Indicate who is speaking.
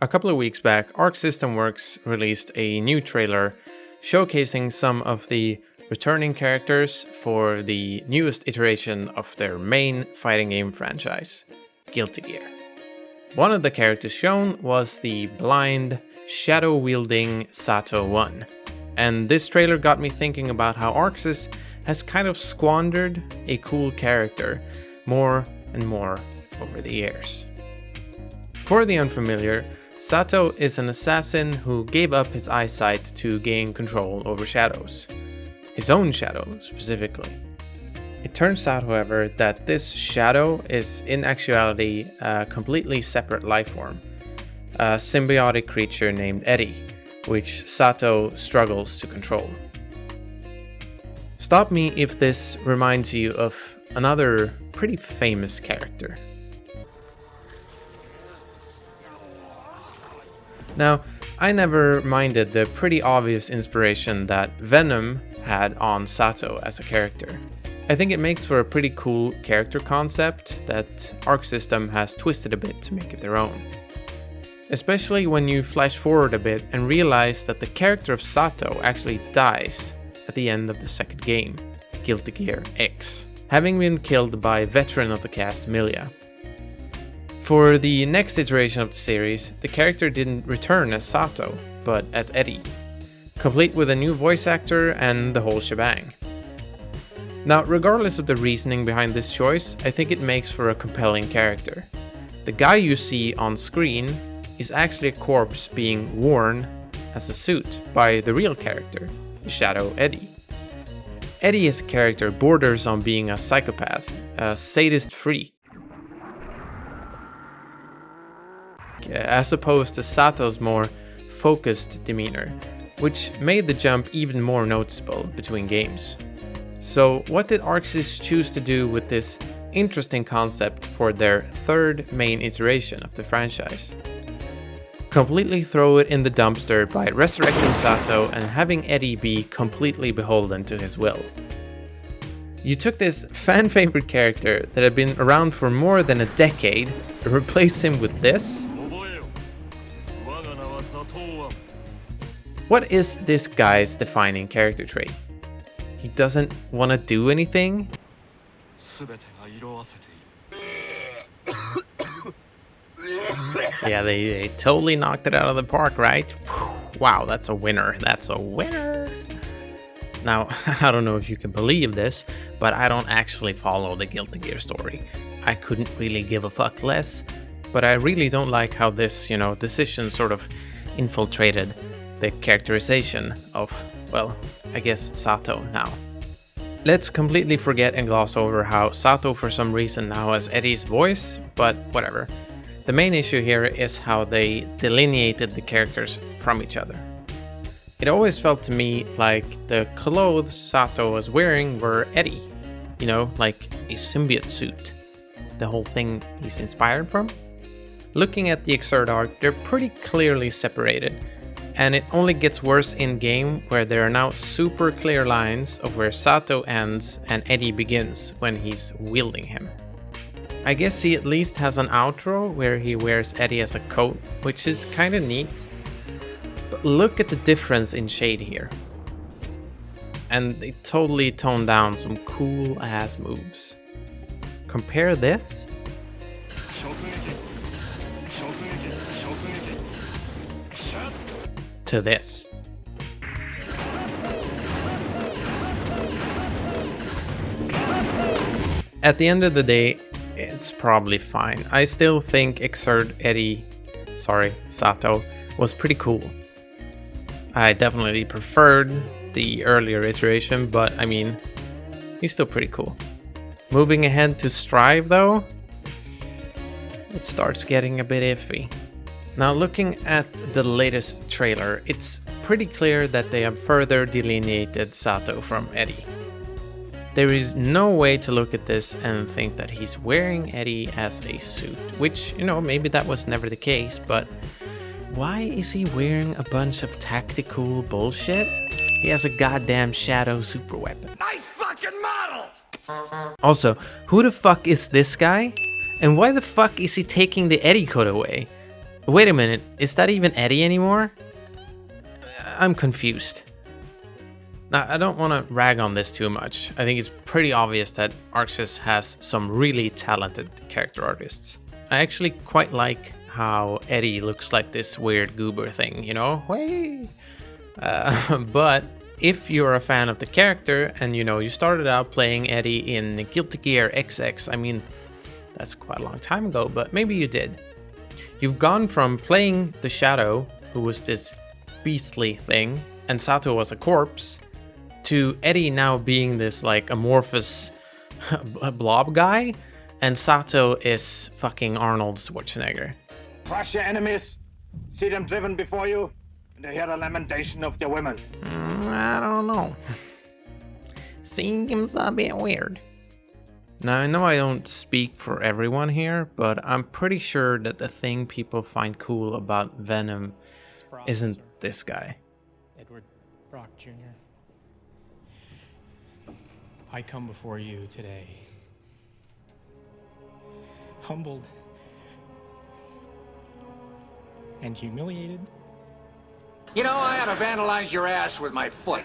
Speaker 1: A couple of weeks back, Arc System Works released a new trailer showcasing some of the returning characters for the newest iteration of their main fighting game franchise, Guilty Gear. One of the characters shown was the blind, shadow-wielding Zato-1. And this trailer got me thinking about how ArcSys has kind of squandered a cool character more and more over the years. For the unfamiliar, Sato is an assassin who gave up his eyesight to gain control over shadows. His own shadow, specifically. It turns out, however, that this shadow is in actuality a completely separate life form, a symbiotic creature named Eddie, which Sato struggles to control. Stop me if this reminds you of another pretty famous character. Now, I never minded the pretty obvious inspiration that Venom had on Sato as a character. I think it makes for a pretty cool character concept that Arc System has twisted a bit to make it their own. Especially when you flash forward a bit and realize that the character of Sato actually dies at the end of the second game, Guilty Gear X, having been killed by a veteran of the cast, Milia. For the next iteration of the series, the character didn't return as Sato, but as Eddie, complete with a new voice actor and the whole shebang. Now, regardless of the reasoning behind this choice, I think it makes for a compelling character. The guy you see on screen is actually a corpse being worn as a suit by the real character, the Shadow Eddie. Eddie as a character borders on being a psychopath, a sadist freak, as opposed to Sato's more focused demeanor, which made the jump even more noticeable between games. So what did ArcSys choose to do with this interesting concept for their third main iteration of the franchise? Completely throw it in the dumpster by resurrecting Sato and having Eddie be completely beholden to his will. You took this fan favorite character that had been around for more than a decade and replaced him with this? What is this guy's defining character trait? He doesn't want to do anything? Yeah, they totally knocked it out of the park, right? Wow, that's a winner. That's a winner. Now, I don't know if you can believe this, but I don't actually follow the Guilty Gear story. I couldn't really give a fuck less, but I really don't like how this, decision sort of infiltrated the characterization of, well, I guess Sato now. Let's completely forget and gloss over how Sato for some reason now has Eddie's voice, but whatever. The main issue here is how they delineated the characters from each other. It always felt to me like the clothes Sato was wearing were Eddie, like a symbiote suit. The whole thing he's inspired from? Looking at the Exert arc, they're pretty clearly separated. And it only gets worse in-game, where there are now super clear lines of where Sato ends and Eddie begins when he's wielding him. I guess he at least has an outro where he wears Eddie as a coat, which is kinda neat. But look at the difference in shade here. And they totally toned down some cool ass moves. Compare this to this. At the end of the day, it's probably fine. I still think Sato was pretty cool. I definitely preferred the earlier iteration, but I mean, he's still pretty cool. Moving ahead to Strive though, it starts getting a bit iffy. Now, looking at the latest trailer, it's pretty clear that they have further delineated Sato from Eddie. There is no way to look at this and think that he's wearing Eddie as a suit, which, maybe that was never the case, but why is he wearing a bunch of tactical bullshit? He has a goddamn shadow super weapon. Nice fucking model! Also, who the fuck is this guy? And why the fuck is he taking the Eddie coat away? Wait a minute, is that even Eddie anymore? I'm confused. Now, I don't want to rag on this too much. I think it's pretty obvious that Arxis has some really talented character artists. I actually quite like how Eddie looks like this weird goober thing, you know? Way. But if you're a fan of the character and you started out playing Eddie in Guilty Gear XX, I mean, that's quite a long time ago, but maybe you did. You've gone from playing the Shadow, who was this beastly thing, and Zato was a corpse, to Eddie now being this like amorphous blob guy, and Zato is fucking Arnold Schwarzenegger.
Speaker 2: Crush your enemies, see them driven before you, and hear the lamentation of the women.
Speaker 1: I don't know. Seems a bit weird. Now, I know I don't speak for everyone here, but I'm pretty sure that the thing people find cool about Venom isn't this guy.
Speaker 3: Edward Brock Jr. I come before you today, humbled and humiliated.
Speaker 4: You know, I ought to vandalize your ass with my foot.